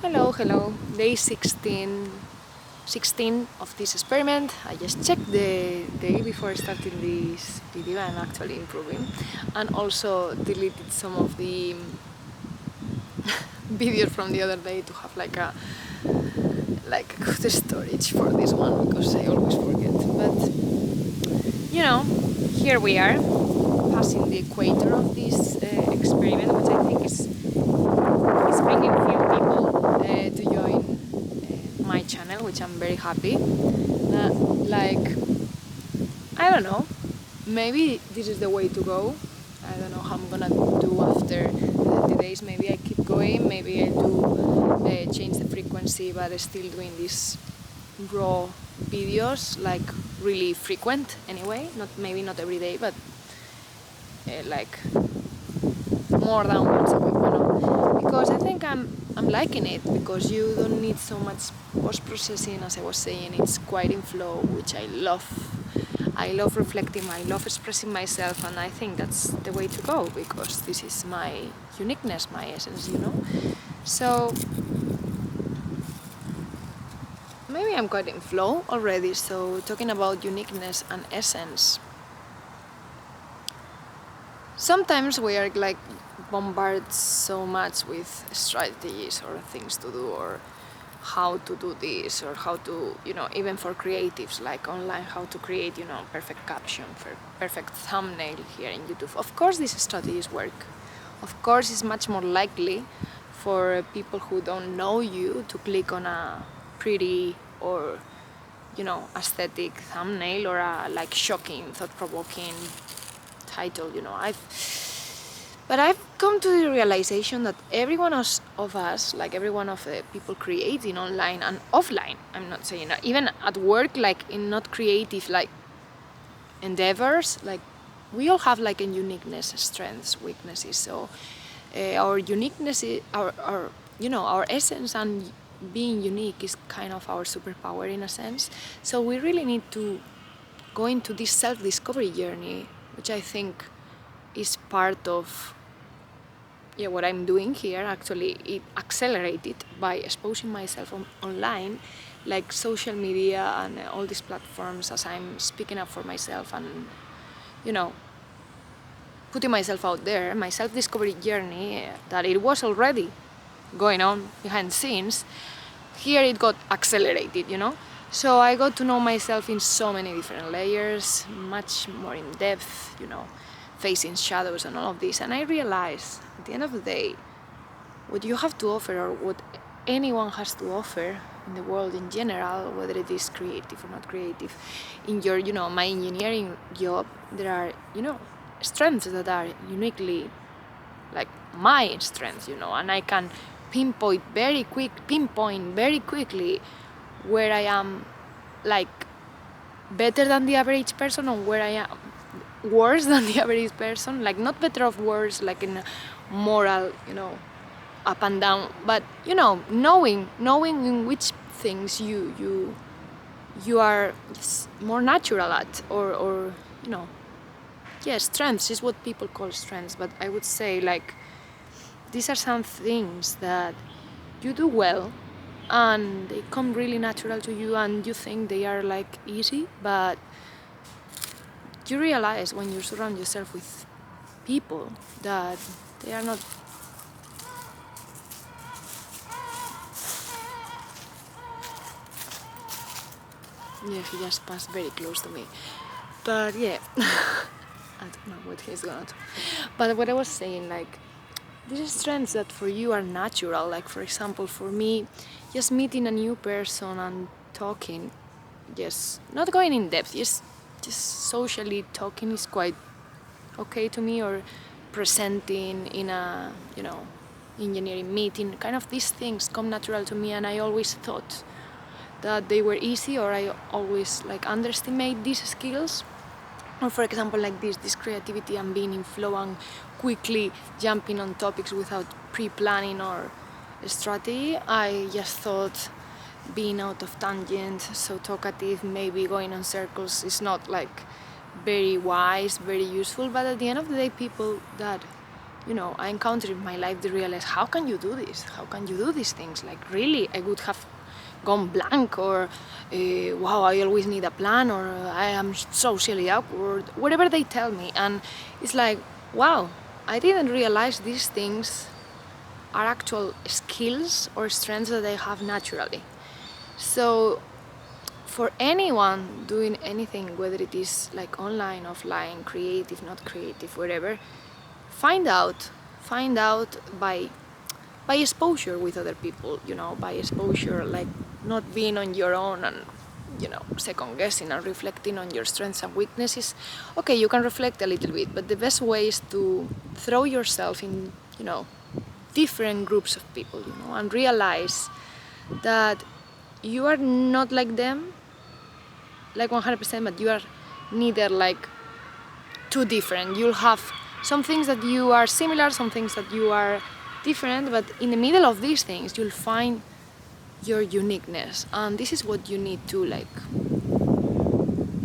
Hello. Day 16 of this experiment. I just checked the day before starting this video. I'm actually improving, and also deleted some of the videos from the other day to have like a good storage for this one, because I always forget. But here we are, passing the equator of this experiment, which I think is bringing few people to join my channel, which I'm very happy. I don't know, maybe this is the way to go. I don't know how I'm gonna do after the days. Maybe I keep going, maybe I do change the frequency, but still doing these raw videos, like really frequent anyway, maybe not every day, but like more than once a week, because I think I'm liking it, because you don't need so much post-processing. As I was saying, it's quite in flow, which I love reflecting, I love expressing myself, and I think that's the way to go, because this is my uniqueness, my essence, So maybe I'm quite in flow already. So talking about uniqueness and essence, sometimes we are like bombarded so much with strategies or things to do, or how to do this, or how to, even for creatives, like online, how to create, perfect caption, perfect thumbnail here in YouTube. Of course these strategies work. Of course it's much more likely for people who don't know you to click on a pretty or aesthetic thumbnail, or a shocking, thought-provoking title. But I've come to the realization that every one of us, like every one of the people creating online and offline, I'm not saying that, even at work, like in not creative endeavors, like we all have a uniqueness, strengths, weaknesses. So our uniqueness is our essence, and being unique is kind of our superpower in a sense. So we really need to go into this self-discovery journey, which I think is part of what I'm doing here. Actually, it accelerated by exposing myself online, like social media and all these platforms, as I'm speaking up for myself and putting myself out there. My self-discovery journey, that it was already going on behind the scenes, here it got accelerated, So I got to know myself in so many different layers, much more in depth, facing shadows and all of this. And I realized at the end of the day, what you have to offer, or what anyone has to offer in the world in general, whether it is creative or not creative, in your, my engineering job, there are, strengths that are uniquely like my strengths, and I can pinpoint very quickly where I am better than the average person, or where I am worse than the average person. Like not better or worse, like in moral, up and down, but knowing in which things you are more natural at, or strengths is what people call strengths. But I would say these are some things that you do well, and they come really natural to you, and you think they are easy, but you realize when you surround yourself with people that they are not. Yeah, he just passed very close to me, but yeah. I don't know what he's gonna do. But what I was saying, these are strengths that for you are natural. Like for example, for me, just meeting a new person and talking, just not going in depth, just socially talking is quite okay to me, or presenting in a engineering meeting, kind of these things come natural to me, and I always thought that they were easy, or I always underestimate these skills. Or for example, this creativity and being in flow and quickly jumping on topics without pre-planning or strategy. I just thought being out of tangent, so talkative, maybe going on circles, is not very wise, very useful. But at the end of the day, people that I encountered in my life to realize, how can you do this? How can you do these things? Like, really, I would have gone blank, or wow, I always need a plan, or I am socially awkward, whatever they tell me. And it's like, wow, I didn't realize these things are actual skills or strengths that I have naturally. So for anyone doing anything, whether it is like online, offline, creative, not creative, whatever, find out by exposure with other people, by exposure, like not being on your own and second guessing and reflecting on your strengths and weaknesses. Okay, you can reflect a little bit, but the best way is to throw yourself in different groups of people, and realize that you are not like them, like 100%, but you are neither like too different. You'll have some things that you are similar, some things that you are different, but in the middle of these things you'll find your uniqueness, and this is what you need to like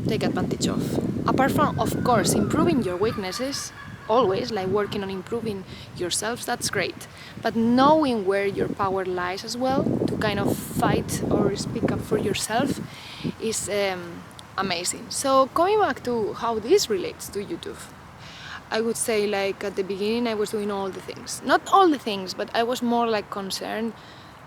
take advantage of. Apart from, of course, improving your weaknesses, always, like working on improving yourselves, that's great, but knowing where your power lies as well, to kind of fight or speak up for yourself, is amazing. So coming back to how this relates to YouTube, I would say, like, at the beginning I was doing all the things, not all the things, but I was more like concerned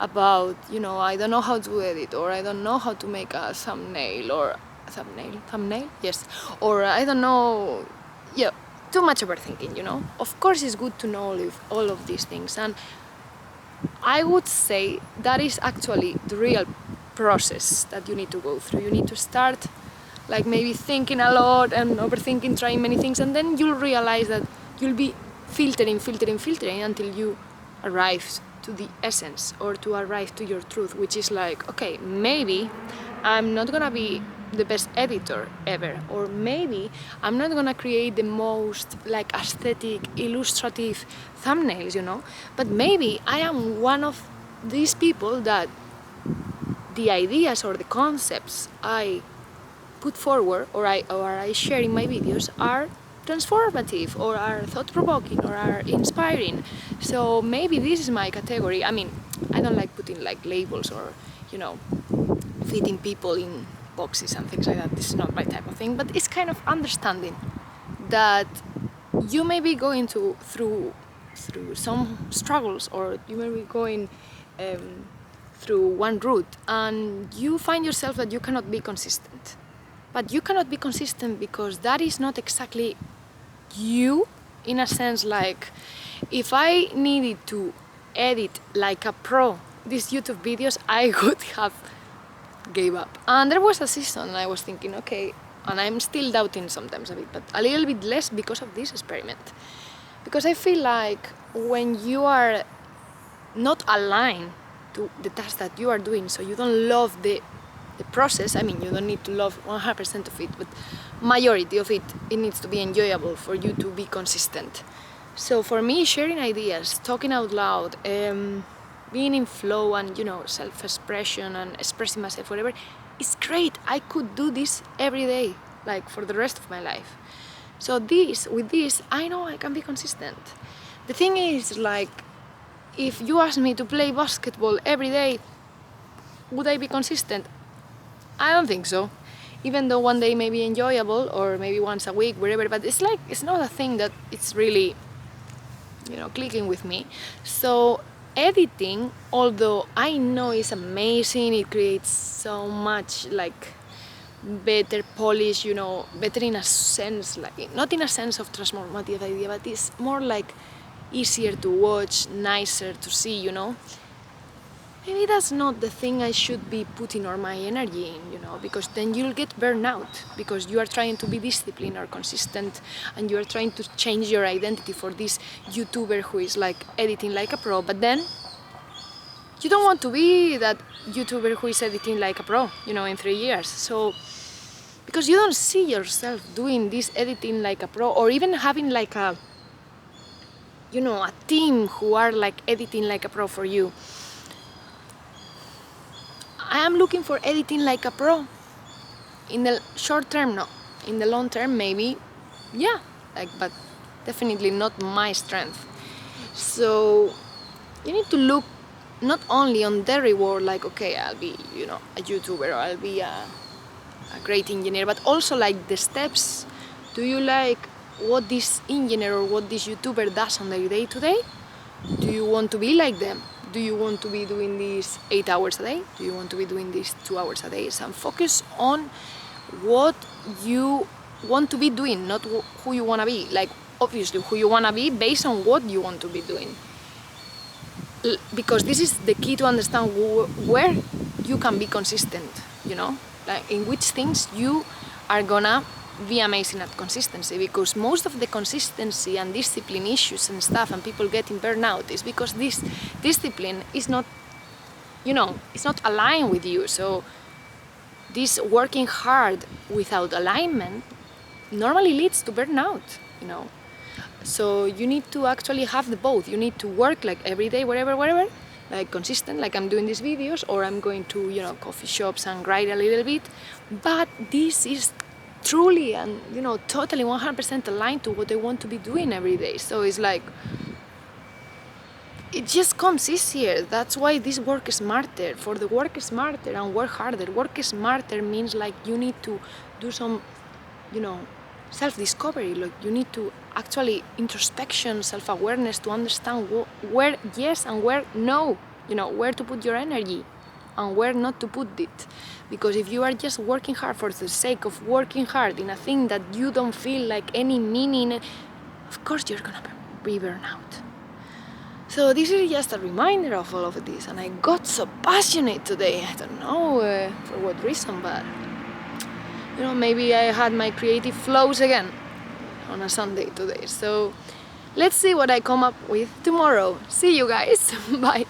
about, I don't know how to edit, or I don't know how to make a thumbnail, or thumbnail, yes, or I don't know, yeah, too much overthinking, Of course it's good to know all of these things, and I would say that is actually the real process that you need to go through. You need to start like maybe thinking a lot and overthinking, trying many things, and then you'll realize that you'll be filtering until you arrive to the essence, or to arrive to your truth, which is like, okay, maybe I'm not gonna be the best editor ever, or maybe I'm not gonna create the most like aesthetic, illustrative thumbnails, but maybe I am one of these people that the ideas or the concepts I put forward or I share in my videos are transformative, or are thought-provoking, or are inspiring. So maybe this is my category. I mean, I don't like putting like labels, or fitting people in boxes and things like that. This is not my type of thing, but it's kind of understanding that you may be going through some struggles, or you may be going through one route, and you find yourself that you cannot be consistent. But you cannot be consistent because that is not exactly you, in a sense. Like, if I needed to edit like a pro these YouTube videos, I would have gave up. And there was a season I was thinking, okay, and I'm still doubting sometimes a bit, but a little bit less because of this experiment. Because I feel like when you are not aligned to the task that you are doing, so you don't love the process, I mean, you don't need to love 100% of it, but majority of it needs to be enjoyable for you to be consistent. So for me, sharing ideas, talking out loud, being in flow, and self-expression and expressing myself, whatever, it's great. I could do this every day, like for the rest of my life. So with this, I know I can be consistent. The thing is, like, if you ask me to play basketball every day, would I be consistent? I don't think so. Even though one day may be enjoyable, or maybe once a week, whatever, but it's like, it's not a thing that it's really, clicking with me. So editing, although I know it's amazing, it creates so much like better polish, better in a sense, like not in a sense of transformative idea, but it's more like easier to watch, nicer to see, Maybe that's not the thing I should be putting all my energy in, because then you'll get burnout, because you are trying to be disciplined or consistent, and you are trying to change your identity for this YouTuber who is like editing like a pro, but then you don't want to be that YouTuber who is editing like a pro, in 3 years. So, because you don't see yourself doing this editing like a pro, or even having like a team who are like editing like a pro for you. I am looking for editing like a pro. In the short term, no. In the long term, maybe, yeah. But definitely not my strength. So you need to look not only on the reward, like, okay, I'll be, a YouTuber, or I'll be a great engineer, but also like the steps. Do you like what this engineer or what this YouTuber does on their day-to-day? Do you want to be like them? Do you want to be doing this 8 hours a day? Do you want to be doing this 2 hours a day? And focus on what you want to be doing, not who you want to be. Like, obviously, who you want to be based on what you want to be doing. Because this is the key to understand where you can be consistent, like in which things you are gonna be amazing at consistency. Because most of the consistency and discipline issues and stuff and people getting burnout is because this discipline is not, it's not aligned with you. So this working hard without alignment normally leads to burnout, So you need to actually have the both. You need to work like every day, wherever, like consistent, like I'm doing these videos, or I'm going to, coffee shops and write a little bit. But this is truly and, totally 100% aligned to what I want to be doing every day. So it's like, it just comes easier. That's why this work is smarter. For the work is smarter and work harder. Work is smarter means like you need to do some, self-discovery. Like you need to actually introspection, self-awareness to understand where yes and where no, where to put your energy and where not to put it. Because if you are just working hard for the sake of working hard in a thing that you don't feel like any meaning, of course you're gonna be burnout. So this is just a reminder of all of this, and I got so passionate today. I don't know for what reason, but maybe I had my creative flows again on a Sunday today. So let's see what I come up with tomorrow. See you guys. Bye.